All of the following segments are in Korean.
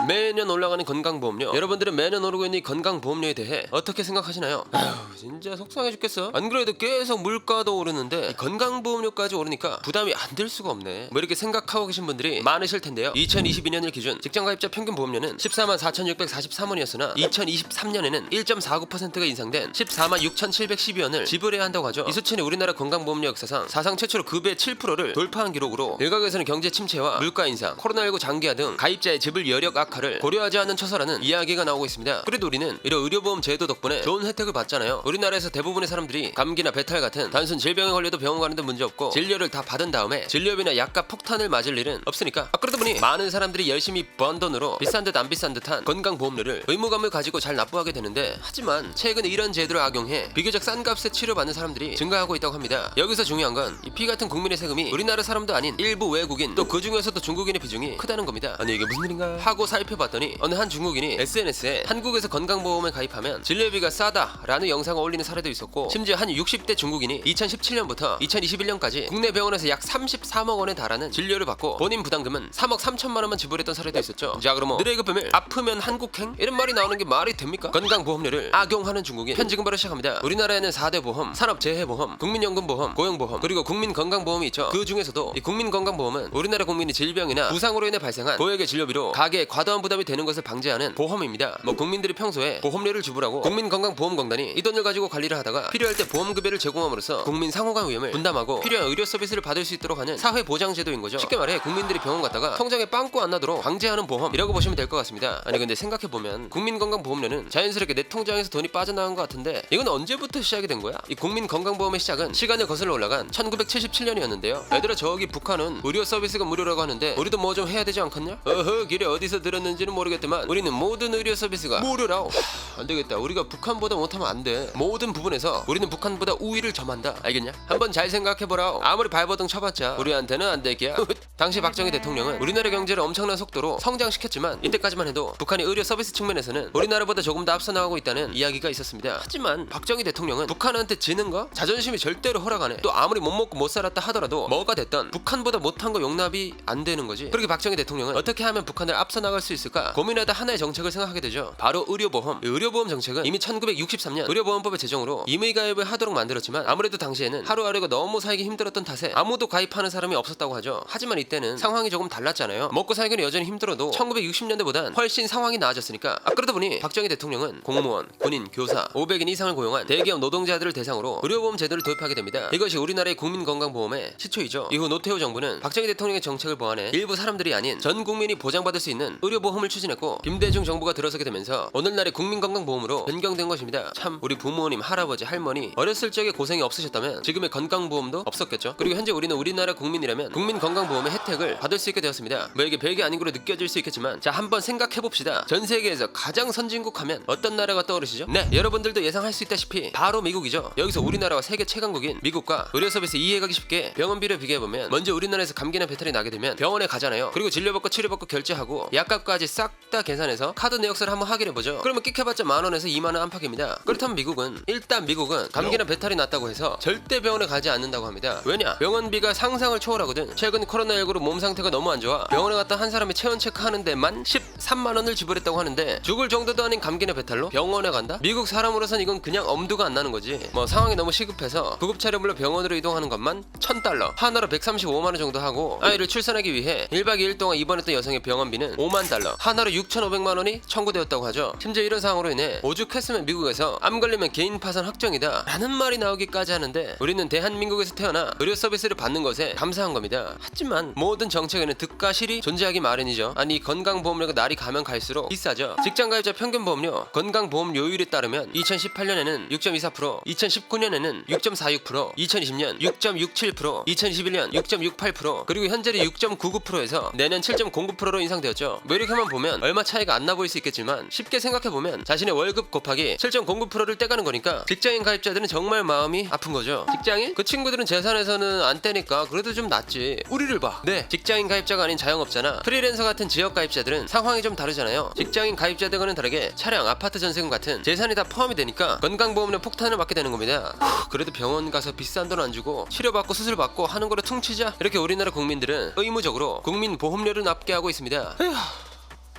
매년 올라가는 건강보험료. 여러분들은 매년 오르고 있는 이 건강보험료에 대해 어떻게 생각하시나요? 아휴, 진짜 속상해 죽겠어. 안 그래도 계속 물가도 오르는데 이 건강보험료까지 오르니까 부담이 안 될 수가 없네. 뭐 이렇게 생각하고 계신 분들이 많으실 텐데요. 2022년일 기준 직장가입자 평균 보험료는 14만 4,643원이었으나 2023년에는 1.49%가 인상된 14만 6,712원을 지불해야 한다고 하죠. 이 수치는 우리나라 건강보험료 역사상 사상 최초로 급의 7%를 돌파한 기록으로 일각에서는 경제 침체와 물가 인상, 코로나19 장기화 등 가입자의 지불 여력 악화를 고려하지 않는 처사라는 이야기가 나오고 있습니다. 그래도 우리는 이런 의료보험 제도 덕분에 좋은 혜택을 받잖아요. 우리나라에서 대부분의 사람들이 감기나 배탈 같은 단순 질병에 걸려도 병원 가는데 문제 없고 진료를 다 받은 다음에 진료비나 약값 폭탄을 맞을 일은 없으니까. 그러다 보니 많은 사람들이 열심히 번 돈으로 비싼 듯 안 비싼 듯한 건강보험료를 의무감을 가지고 잘 납부하게 되는데, 하지만 최근 이런 제도를 악용해 비교적 싼 값에 치료받는 사람들이 증가하고 있다고 합니다. 여기서 중요한 건 이 피 같은 국민의 세금이 우리나라 사람도 아닌 일부 외국인, 또 그 중에서도 중국인의 비중이 크다는 겁니다. 아니 이게 무슨 일인가 하고 살펴봤더니 어느 한 중국인이 SNS에 한국에서 건강보험에 가입하면 진료비가 싸다라는 영상을 올리는 사례도 있었고, 심지어 한 60대 중국인이 2017년부터 2021년까지 국내 병원에서 약 33억 원에 달하는 진료를 받고 본인 부담금은 3억 3천만 원만 지불했던 사례도 있었죠. 자, 그럼 느레이그 빼면 아프면 한국행? 이런 말이 나오는 게 말이 됩니까? 건강보험료를 악용하는 중국인. 현 지금 바로 시작합니다. 우리나라에는 4대 보험, 산업재해보험, 국민연금보험, 고용보험, 그리고 국민건강보험이 있죠. 그 중에서도 이 국민건강보험은 우리나라 국민이 질병이나 부상으로 인해 발생한 고액의 진료비로 가계에 과도한 부담이 되는 것을 방지하는 보험입니다. 뭐 국민들이 평소에 보험료를 지불하고 국민건강보험공단이 이 돈을 가지고 관리를 하다가 필요할 때 보험급여를 제공함으로써 국민 상호간 위험을 분담하고 필요한 의료 서비스를 받을 수 있도록 하는 사회보장제도인 거죠. 쉽게 말해 국민들이 병원 갔다가 통장에 빵꾸 안 나도록 방지하는 보험이라고 보시면 될 것 같습니다. 아니 근데 생각해보면 국민건강보험료는 자연스럽게 내 통장에서 돈이 빠져나간 것 같은데, 이건 언제부터 시작이 된 거야? 이 국민건강보험의 시작은 시간을 거슬러 올라간 1977년이었는데요 얘들아, 저기 북한은 의료 서비스가 무료라고 하는데 우리도 뭐 좀 해야 되지 않겠냐? 어허, 길에 어디서 들었는지는 모르겠지만 우리는 모든 의료 서비스가 무료라고. 안되겠다, 우리가 북한보다 못하면 안돼. 모든 부분에서 우리는 북한보다 우위를 점한다. 알겠냐? 한번 잘 생각해보라. 아무리 발버둥 쳐봤자 우리한테는 안되기야. 당시 박정희 대통령은 우리나라 경제를 엄청난 속도로 성장시켰지만 이때까지만 해도 북한이 의료 서비스 측면에서는 우리나라보다 조금 더 앞서 나가고 있다는 이야기가 있었습니다. 하지만 박정희 대통령은 북한한테 지는 거 자존심이 절대로 허락 안 해. 또 아무리 못 먹고 못 살았다 하더라도 뭐가 됐던 북한보다 못한 거 용납이 안 되는 거지. 그렇게 박정희 대통령은 어떻게 하면 북한을 앞서 나갈 수 있을까 고민하다 하나의 정책을 생각하게 되죠. 바로 의료보험. 의료보험 정책은 이미 1963년 의료보험법의 제정으로 임의 가입을 하도록 만들었지만 아무래도 당시에는 하루하루가 너무 살기 힘들었던 탓에 아무도 가입하는 사람이 없었다고 하죠. 하지만 이때는 상황이 조금 달랐잖아요. 먹고 살기는 여전히 힘들어도 1960년대보단 훨씬 상황이 나아졌으니까. 그러다 보니 박정희 대통령은 공무원, 군인, 교사 500인 이상을 고용한 대기업 노동자들을 대상으로 의료보험 제도를 도입하게 됩니다. 이것이 우리나라의 국민건강보험의 시초이죠. 이후 노태우 정부는 박정희 대통령의 정책을 보완해 일부 사람들이 아닌 전 국민이 보장받을 수 있는 의료보험을 추진했고, 김대중 정부가 들어서게 되면서 오늘날의 국민건강보험으로 변경된 것입니다. 참, 우리 부모님, 할아버지, 할머니 어렸을 적에 고생이 없으셨다면 지금의 건강보험도 없었겠죠. 그리고 현재 우리는 우리나라 국민이라면 국민건강보험의 혜택을 받을 수 있게 되었습니다. 뭐 이게 별게 아닌 걸로 느껴질 수 있겠지만, 자, 한번 생각해봅시다. 전 세계에서 가장 선진국 하면 어떤 나라가 떠오르시죠? 네, 여러분들도 예상할 수 있다시피 바로 미국이죠. 여기서 우리나라와 세계 최강국인 미국과 의료 서비스 이해가기 쉽게 병원비를 비교해보면, 먼저 우리나라에서 감기나 배탈이 나게 되면 병원에 가잖아요. 그리고 진료받고 치료받고 결제하고 약값까지 싹 다 계산해서 카드 내역서를 한번 확인해보죠. 그러면 끽해봤자 만원에서 2만원 안팎입니다. 그렇다면 미국은 감기나 배탈이 났다고 해서 절대 병원에 가지 않는다고 합니다. 왜냐? 병원비가 상상을 초월하거든. 최근 코로나19로 몸 상태가 너무 안 좋아 병원에 갔다 한 사람이 체온 체크하는 데만 13만원을 지불했다고 하는데, 죽을 정도도 아닌 감기나 배탈로 병원에 간다? 미국 사람으로선 이건 그냥 엄두가 안 나는 거지. 뭐 상황이 너무 시급해서 구급차를 불러 병원으로 이동하는 것만 $1000, 하나로 135만원 정도 하고, 아이를 출산하기 위해 1박 2일 동안 입원했던 여성의 병원비는 $50,000, 하나로 6,500만원이 청구되었다고 하죠. 심지어 이런 상황으로 인해 오죽했으면 미국에서 암 걸리면 개인 파산 확정이다 라는 말이 나오기까지 하는데, 우리는 대한민국에서 태어나 의료 서비스를 받는 것에 감사한 겁니다. 하지만 모든 정책에는 득과 실이 존재하기 마련이죠. 아니, 건강보험료가 날이 가면 갈수록 비싸죠. 직장가입자 평균보험료 건강보험료율에 따르면 2018년에는 6.24%, 2019년에는 6.46%, 2020년 6.67%, 2021년 6.68%, 그리고 현재는 6.99%에서 내년 7.09%로 인상되었죠. 뭐 이렇게만 보면 얼마 차이가 안 나 보일 수 있겠지만, 쉽게 생각해보면 자신의 월급 곱하기 7.09%를 떼가는 거니까 직장인 가입자들은 정말 마음이 아픈 거죠. 직장인? 그 친구들은 재산에서는 안 떼니까 그래도 좀 낫지. 우리를 봐. 네, 직장인 가입자가 아닌 자영업자나 프리랜서 같은 지역 가입자들은 상황이 좀 다르잖아요. 직장인 가입자들과는 다르게 차량, 아파트 전세금 같은 재산이 다 포함이 되니까 건강보험료 폭탄을 맞게 되는 겁니다. 그래도 병원 가서 비싼 돈 안 주고 치료받고 수술받고 하는 거로 퉁치자, 이렇게 우리나라 국민들은 의무적으로 국민보험료를 납게 하고 있습니다. 에휴.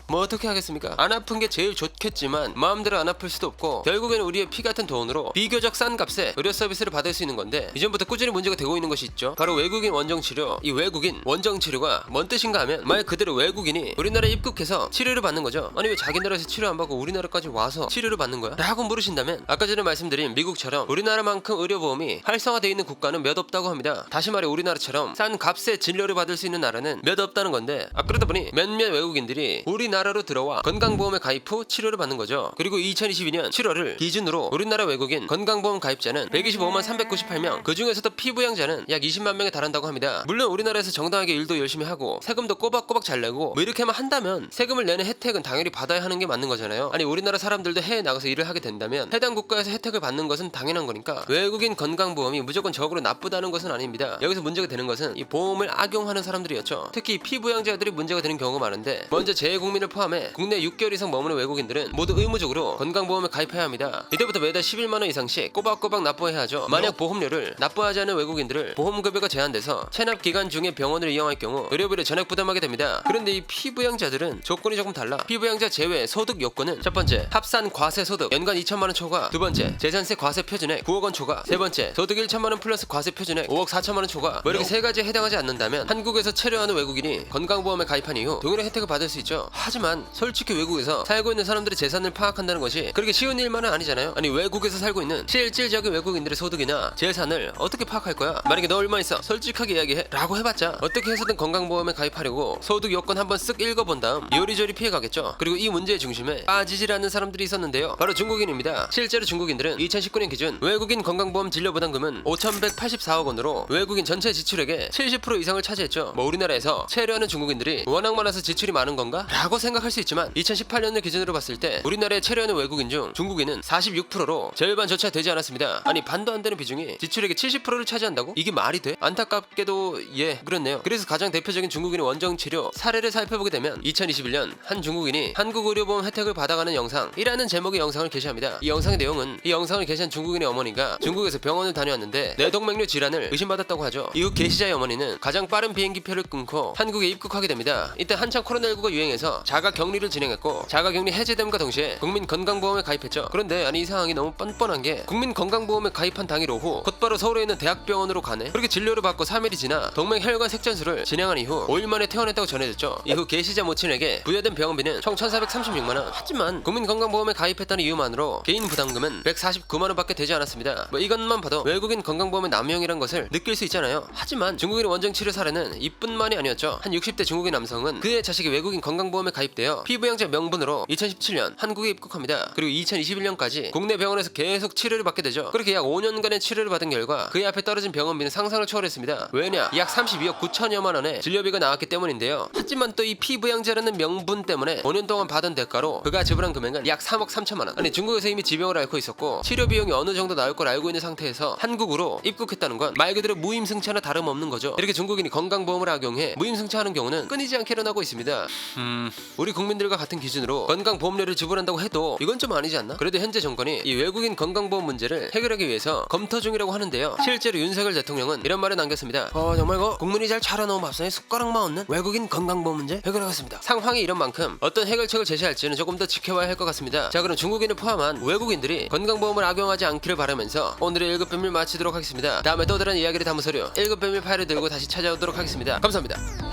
뭐 어떻게 하겠습니까? 안 아픈 게 제일 좋겠지만 마음대로 안 아플 수도 없고 결국에는 우리의 피 같은 돈으로 비교적 싼 값에 의료 서비스를 받을 수 있는 건데 이전부터 꾸준히 문제가 되고 있는 것이 있죠. 바로 외국인 원정 치료. 이 외국인 원정 치료가 뭔 뜻인가 하면 말 그대로 외국인이 우리나라에 입국해서 치료를 받는 거죠. 아니 왜 자기 나라에서 치료 안 받고 우리나라까지 와서 치료를 받는 거야? 라고 물으신다면 아까 전에 말씀드린 미국처럼 우리나라만큼 의료보험이 활성화되어 있는 국가는 몇 없다고 합니다. 다시 말해 우리나라처럼 싼 값에 진료를 받을 수 있는 나라는 몇 없다는 건데 그러다 보니 몇몇 외국인들이 우리나라로 들어와 건강보험에 가입 후 치료를 받는 거죠. 그리고 2022년 7월을 기준으로 우리나라 외국인 건강보험 가입자는 125만 398명, 그 중에서도 피부양자는 약 20만 명에 달한다고 합니다. 물론 우리나라에서 정당하게 일도 열심히 하고 세금도 꼬박꼬박 잘 내고 뭐 이렇게만 한다면 세금을 내는 혜택은 당연히 받아야 하는 게 맞는 거잖아요. 아니 우리나라 사람들도 해외 나가서 일을 하게 된다면 해당 국가에서 혜택을 받는 것은 당연한 거니까 외국인 건강보험이 무조건 적으로 나쁘다는 것은 아닙니다. 여기서 문제가 되는 것은 이 보험을 악용하는 사람들이었죠. 특히 피부양자들이 문제가 되는 경우가 많은데 먼저 재외국민을 포함해 국내 6개월 이상 머무는 외국인들은 모두 의무적으로 건강보험에 가입해야 합니다. 이때부터 매달 11만원 이상씩 꼬박꼬박 납부해야 하죠. 만약 보험료를 납부하지 않은 외국인들을 보험급여가 제한돼서 체납 기간 중에 병원을 이용할 경우 의료비를 전액 부담하게 됩니다. 그런데 이 피부양자들은 조건이 조금 달라. 피부양자 제외 소득 요건은 첫 번째 합산 과세 소득 연간 2천만원 초과, 두 번째 재산세 과세 표준액 9억원 초과, 세 번째 소득 1천만원 플러스 과세 표준액 5억 4천만원 초과. 뭐 이렇게 세 가지에 해당하지 않는다면 한국에서 체류하는 외국인이 건강보험에 가입한 이후 동일한 혜택을 받을 수 있죠. 하지만 솔직히 외국에서 살고 있는 사람들의 재산을 파악한다는 것이 그렇게 쉬운 일만은 아니잖아요. 아니 외국에서 살고 있는 실질적인 외국인들의 소득이나 재산을 어떻게 파악할 거야? 만약에 너 얼마 있어? 솔직하게 이야기해 라고 해봤자 어떻게 해서든 건강보험에 가입하려고 소득 요건 한번 쓱 읽어본 다음 요리조리 피해가겠죠. 그리고 이 문제의 중심에 빠지질 않는 사람들이 있었는데요. 바로 중국인입니다. 실제로 중국인들은 2019년 기준 외국인 건강보험 진료부담금은 5,184억 원으로 외국인 전체 지출액의 70% 이상을 차지했죠. 뭐 우리나라에서 체류하는 중국인들이 워낙 많아서 지출이 많은 건가? 라고 생각할 수 있지만 2018년을 기준으로 봤을 때 우리나라에 체류하는 외국인 중 중국인은 46%로 절반조차 되지 않았습니다. 아니 반도 안 되는 비중이 지출액의 70%를 차지한다고? 이게 말이 돼? 안타깝게도 그렇네요. 그래서 가장 대표적인 중국인의 원정치료 사례를 살펴보게 되면 2021년 한 중국인이 한국의료보험 혜택을 받아가는 영상이라는 제목의 영상을 게시합니다. 이 영상의 내용은 이 영상을 게시한 중국인의 어머니가 중국에서 병원을 다녀왔는데 뇌동맥류 질환을 의심받았다고 하죠. 이후 게시자의 어머니는 가장 빠른 비행기표를 끊고 한국에 입국하게 됩니다. 이때 한창 코로나19가 유행해서 자가격리를 진행했고 자가격리 해제됨과 동시에 국민건강보험에 가입했죠. 그런데 아니 이 상황이 너무 뻔뻔한 게 국민건강보험에 가입한 당일 오후 곧바로 서울에 있는 대학병원으로 가네. 그렇게 진료를 받고 3일이 지나 동맥혈관 색전술을 진행한 이후 5일 만에 퇴원했다고 전해졌죠. 이후 게시자 모친에게 부여된 병원비는 총 1,436만원. 하지만 국민건강보험에 가입했다는 이유만으로 개인 부담금은 149만원밖에 되지 않았습니다. 뭐 이것만 봐도 외국인 건강보험의 남용이란 것을 느낄 수 있잖아요. 하지만 중국인 원정치료 사례는 이뿐만이 아니었죠. 한 60대 중국인 남성은 그의 자식이 외국인 건강보험에 가입되어 피부양자 명분으로 2017년 한국에 입국합니다. 그리고 2021년까지 국내 병원에서 계속 치료를 받게 되죠. 그렇게 약 5년간의 치료를 받은 결과 그의 앞에 떨어진 병원비는 상상을 초월했습니다. 왜냐? 약 32억 9천여만 원의 진료비가 나왔기 때문인데요. 하지만 또 이 피부양자라는 명분 때문에 5년 동안 받은 대가로 그가 지불한 금액은 약 3억 3천만 원. 아니 중국에서 이미 지병을 앓고 있었고 치료 비용이 어느 정도 나올 걸 알고 있는 상태에서 한국으로 입국했다는 건 말 그대로 무임승차나 다름없는 거죠. 이렇게 중국인이 건강보험을 악용해 무임승차하는 경우는 끊이지 않게 일어나고 있습니다. 우리 국민들과 같은 기준으로 건강보험료를 지불한다고 해도 이건 좀 아니지 않나? 그래도 현재 정권이 이 외국인 건강보험 문제를 해결하기 위해서 검토 중이라고 하는데요. 실제로 윤석열 대통령은 이런 말을 남겼습니다. 정말 국민이 잘 차려놓은 밥상에 숟가락만 얹는 외국인 건강보험 문제 해결하겠습니다. 상황이 이런 만큼 어떤 해결책을 제시할지는 조금 더 지켜봐야 할 것 같습니다. 자, 그럼 중국인을 포함한 외국인들이 건강보험을 악용하지 않기를 바라면서 오늘의 1급 비밀 마치도록 하겠습니다. 다음에 또 다른 이야기를 담은 서류 1급 비밀 파일을 들고 다시 찾아오도록 하겠습니다. 감사합니다.